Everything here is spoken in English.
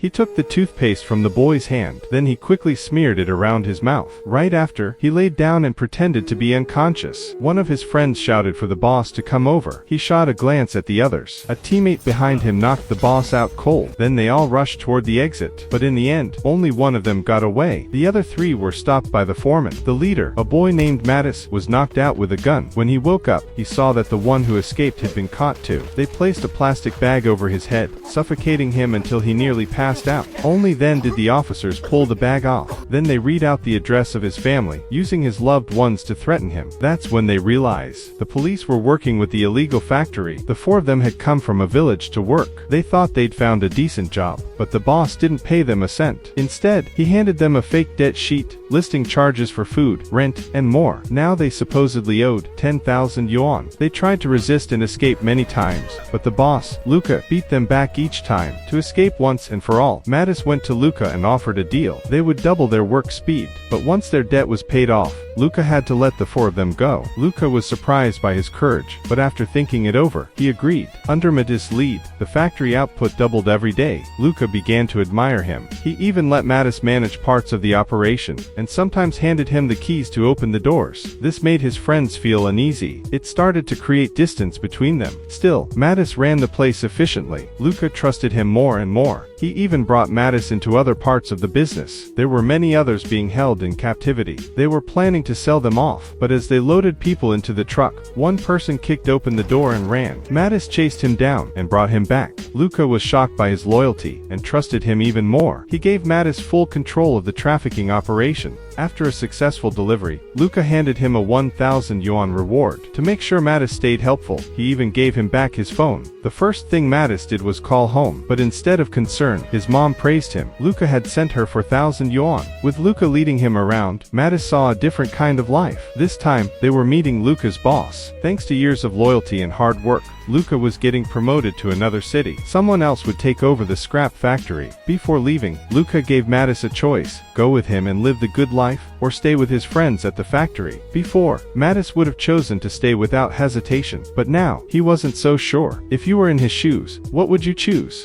He took the toothpaste from the boy's hand, then he quickly smeared it around his mouth. Right after, he laid down and pretended to be unconscious. One of his friends shouted for the boss to come over. He shot a glance at the others. A teammate behind him knocked the boss out cold. Then they all rushed toward the exit. But in the end, only one of them got away. The other three were stopped by the foreman. The leader, a boy named Mattis, was knocked out with a gun. When he woke up, he saw that the one who escaped had been caught too. They placed a plastic bag over his head, suffocating him until he nearly passed out. Only then did the officers pull the bag off. Then they read out the address of his family, using his loved ones to threaten him. That's when they realize the police were working with the illegal factory. The four of them had come from a village to work. They thought they'd found a decent job, but the boss didn't pay them a cent. Instead, he handed them a fake debt sheet, listing charges for food, rent, and more. Now they supposedly owed 10,000 yuan. They tried to resist and escape many times, but the boss, Luca, beat them back each time. To escape once and for all, Mattis went to Luca and offered a deal. They would double their work speed, but once their debt was paid off, Luca had to let the four of them go. Luca was surprised by his courage, but after thinking it over, he agreed. Under Mattis' lead, the factory output doubled every day. Luca began to admire him. He even let Mattis manage parts of the operation, and sometimes handed him the keys to open the doors. This made his friends feel uneasy. It started to create distance between them. Still, Mattis ran the place efficiently. Luca trusted him more and more. He even brought Mattis into other parts of the business. There were many others being held in captivity. They were planning to sell them off, but as they loaded people into the truck, one person kicked open the door and ran. Mattis chased him down and brought him back. Luca was shocked by his loyalty and trusted him even more. He gave Mattis full control of the trafficking operation. After a successful delivery, Luca handed him a 1,000 yuan reward. To make sure Mattis stayed helpful, he even gave him back his phone. The first thing Mattis did was call home, but instead of concern, his mom praised him. Luca had sent her for 1,000 yuan. With Luca leading him around, Mattis saw a different kind of life. This time, they were meeting Luca's boss. Thanks to years of loyalty and hard work, Luca was getting promoted to another city. Someone else would take over the scrap factory. Before leaving, Luca gave Mattis a choice: go with him and live the good life, or stay with his friends at the factory. Before, Mattis would have chosen to stay without hesitation, but now, he wasn't so sure. If you were in his shoes, what would you choose?